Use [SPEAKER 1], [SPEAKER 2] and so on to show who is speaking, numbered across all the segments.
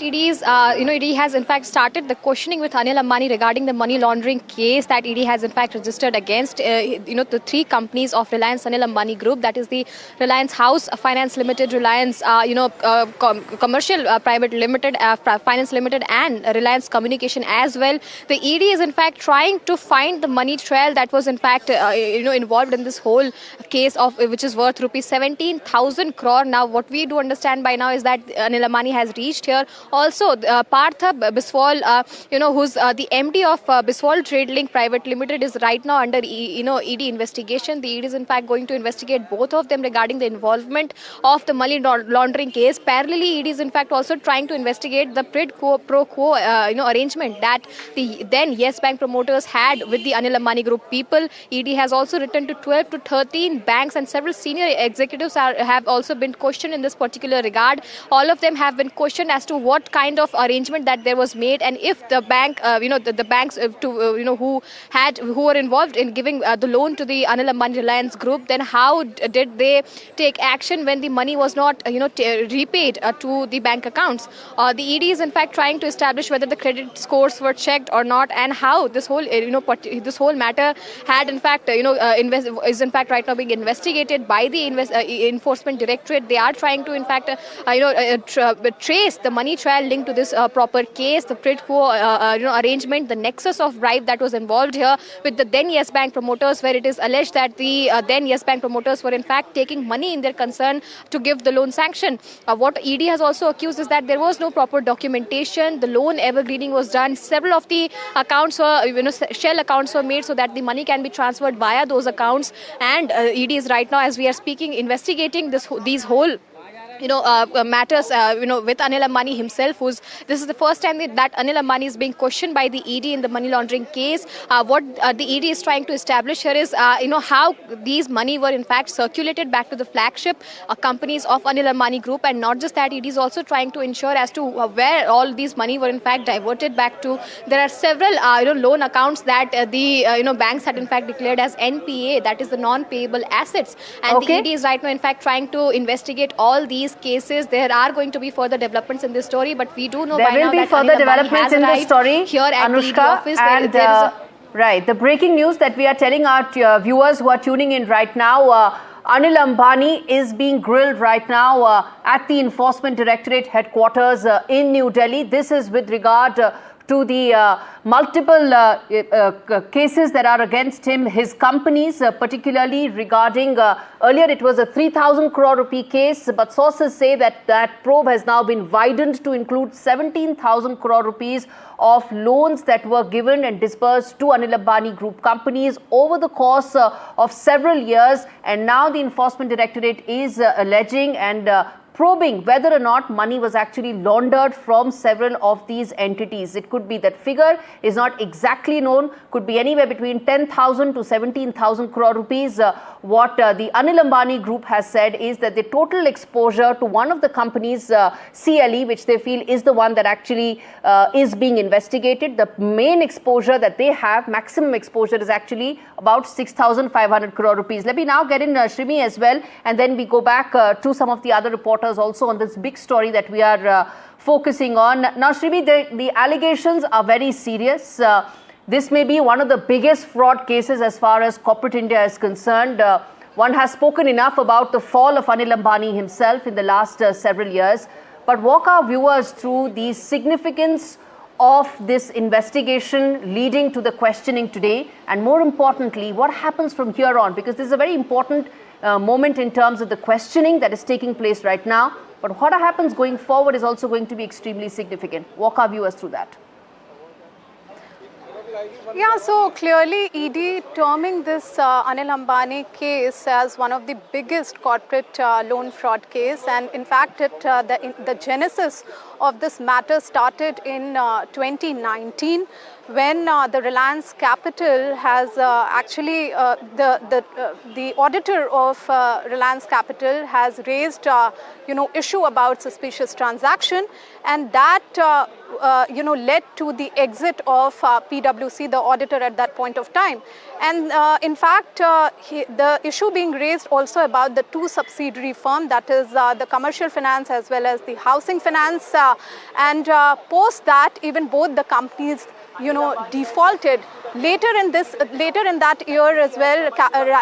[SPEAKER 1] ED has in fact started the questioning with Anil Ambani regarding the money laundering case that ED has in fact registered against, the three companies of Reliance Anil Ambani Group, that is the Reliance House Finance Limited, Reliance, Commercial Private Limited, Finance Limited, and Reliance Communication as well. The ED is in fact trying to find the money trail that was in fact, involved in this whole case of which is worth rupees 17,000 crore. Now, what we do understand by now is that Anil Ambani has reached here. Also, Partha Biswal, who's the MD of Biswal Trade Link Private Limited, is right now under ED investigation. The ED is in fact going to investigate both of them regarding the involvement of the money laundering case. Parallelly, ED is in fact also trying to investigate the pro quo arrangement that the then Yes Bank promoters had with the Anil Ambani Group people. ED has also written to 12 to 13 banks, and several senior executives have also been questioned in this particular regard. All of them have been questioned as to what kind of arrangement that there was made, and if the bank, the banks who were involved in giving the loan to the Anil Ambani Reliance Group, then how did they take action when the money was not repaid to the bank accounts? The ED is in fact trying to establish whether the credit scores were checked or not, and how this whole this whole matter had in fact is in fact right now being investigated by the Enforcement Directorate. They are trying to in fact trace the money trial linked to this proper case, the quid quo arrangement, the nexus of bribe that was involved here with the then Yes Bank promoters, where it is alleged that the then Yes Bank promoters were in fact taking money in their concern to give the loan sanction. What ED has also accused is that there was no proper documentation. The loan evergreening was done. Several of the accounts were, shell accounts were made so that the money can be transferred via those accounts. And ED is right now, as we are speaking, investigating these whole matters, with Anil Ambani himself, this is the first time that Anil Ambani is being questioned by the ED in the money laundering case. What the ED is trying to establish here is, how these money were in fact circulated back to the flagship companies of Anil Ambani Group, and not just that, ED is also trying to ensure as to where all these money were in fact diverted back to. There are several, loan accounts that the banks had in fact declared as NPA, that is the non-payable assets, and the ED is right now in fact trying to investigate all these cases. There are going to be further developments in this story, but we do know by now that there will be further developments in this story here at the ED office.
[SPEAKER 2] And right, the breaking news that we are telling our viewers who are tuning in right now, Anil Ambani is being grilled right now at the Enforcement Directorate headquarters in New Delhi. This is with regard to the multiple cases that are against him, his companies, particularly regarding, earlier it was a 3,000 crore rupee case, but sources say that that probe has now been widened to include 17,000 crore rupees of loans that were given and disbursed to Anil Ambani Group companies over the course of several years. And now the Enforcement Directorate is alleging and probing whether or not money was actually laundered from several of these entities. It could be that figure is not exactly known, could be anywhere between 10,000 to 17,000 crore rupees. What the Anil Ambani Group has said is that the total exposure to one of the companies, CLE, which they feel is the one that actually is being investigated, the main exposure that they have, maximum exposure, is actually about 6,500 crore rupees. Let me now get in Shrimi as well, and then we go back to some of the other reporters also on this big story that we are focusing on. Now, Shrimi, the allegations are very serious. This may be one of the biggest fraud cases as far as corporate India is concerned. One has spoken enough about the fall of Anil Ambani himself in the last several years. But walk our viewers through the significance of this investigation leading to the questioning today, and more importantly, what happens from here on, because this is a very important moment in terms of the questioning that is taking place right now. But what happens going forward is also going to be extremely significant. Walk our viewers through that.
[SPEAKER 3] Yeah, so clearly ED terming this Anil Ambani case as one of the biggest corporate loan fraud case, and in fact the genesis of this matter started in 2019 when the Reliance Capital has the auditor of Reliance Capital has raised issue about suspicious transaction, and that led to the exit of PwC, the auditor at that point of time. And in fact, the issue being raised also about the two subsidiary firms, that is the commercial finance as well as the housing finance, and post that even both the companies defaulted. Later in that year as well,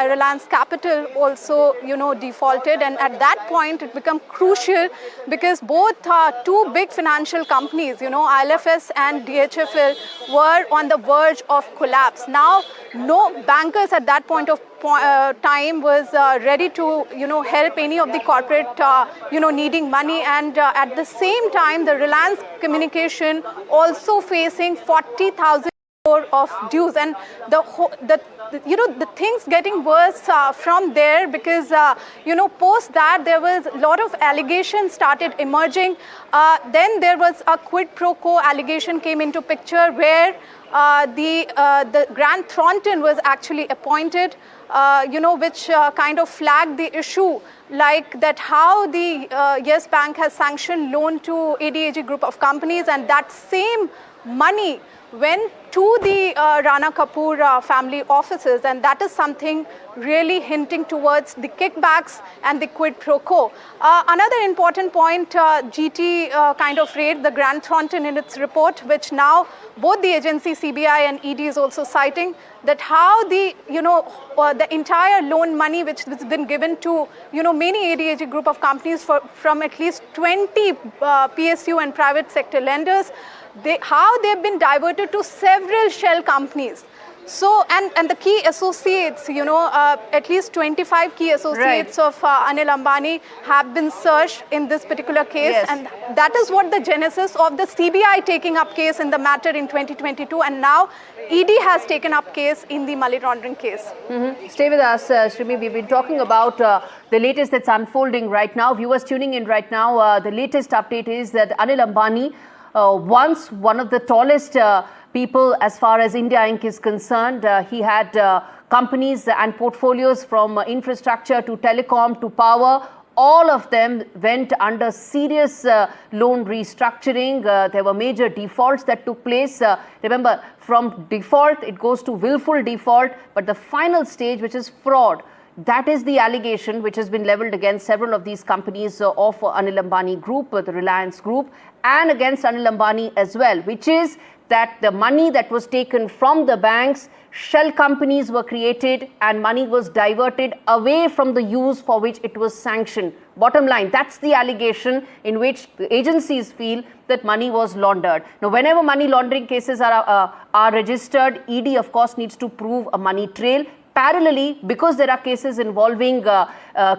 [SPEAKER 3] Reliance Capital also defaulted, and at that point it became crucial because both two big financial companies, ILFS and DHFL, were on the verge of collapse. Now, no bankers at that point of time was ready to help any of the corporate needing money, and at the same time the Reliance Communication also facing 40,000 crore of dues, and the things getting worse from there because post that there was a lot of allegations started emerging. Then there was a quid pro quo allegation came into picture where the Grant Thornton was actually appointed, which kind of flagged the issue, like that how the Yes Bank has sanctioned loan to ADAG group of companies, and that same money went to the Rana Kapoor family offices, and that is something really hinting towards the kickbacks and the quid pro quo. Another important point, GT kind of raised the Grant Thornton in its report, which now both the agency CBI and ED is also citing, that how the the entire loan money which has been given to many ADAG group of companies from at least 20 PSU and private sector lenders, how they've been diverted to several shell companies. So, and the key associates, at least 25 key associates of Anil Ambani have been searched in this particular case.
[SPEAKER 2] Yes.
[SPEAKER 3] And that is what the genesis of the CBI taking up case in the matter in 2022. And now ED has taken up case in the money laundering case.
[SPEAKER 2] Stay with us, Shrimi. We've been talking about the latest that's unfolding right now. Viewers tuning in right now, the latest update is that Anil Ambani, once one of the tallest people as far as India Inc. is concerned. He had companies and portfolios from infrastructure to telecom to power. All of them went under serious loan restructuring. There were major defaults that took place. Remember, from default, it goes to willful default. But the final stage, which is fraud, that is the allegation which has been leveled against several of these companies of Anil Ambani Group, the Reliance Group, and against Anil Ambani as well, which is that the money that was taken from the banks, shell companies were created and money was diverted away from the use for which it was sanctioned. Bottom line, that's the allegation in which the agencies feel that money was laundered. Now, whenever money laundering cases are registered, ED of course needs to prove a money trail. Parallelly, because there are cases involving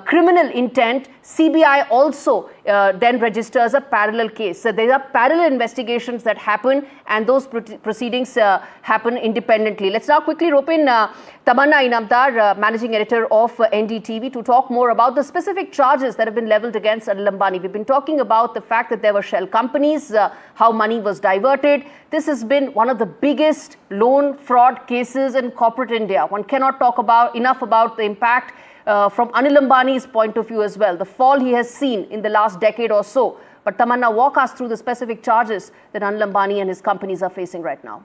[SPEAKER 2] criminal intent, CBI also then registers a parallel case. So there are parallel investigations that happen, and those proceedings happen independently. Let's now quickly rope in Tamanna Inamdar, Managing Editor of NDTV, to talk more about the specific charges that have been leveled against Anil Ambani. We've been talking about the fact that there were shell companies, how money was diverted. This has been one of the biggest loan fraud cases in corporate India. One cannot talk enough about the impact from Anil Ambani's point of view as well, the fall he has seen in the last decade or so. But Tamanna, walk us through the specific charges that Anil Ambani and his companies are facing right now.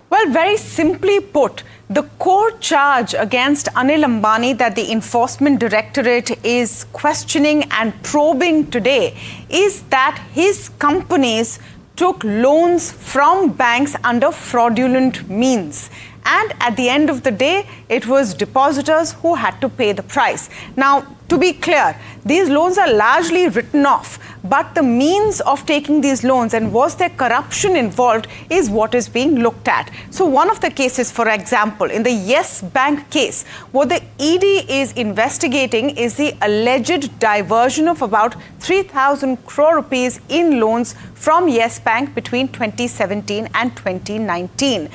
[SPEAKER 4] Well, very simply put, the core charge against Anil Ambani that the Enforcement Directorate is questioning and probing today is that his companies took loans from banks under fraudulent means. And at the end of the day, it was depositors who had to pay the price. Now, to be clear, these loans are largely written off, but the means of taking these loans and was there corruption involved is what is being looked at. So one of the cases, for example, in the Yes Bank case, what the ED is investigating is the alleged diversion of about 3,000 crore rupees in loans from Yes Bank between 2017 and 2019.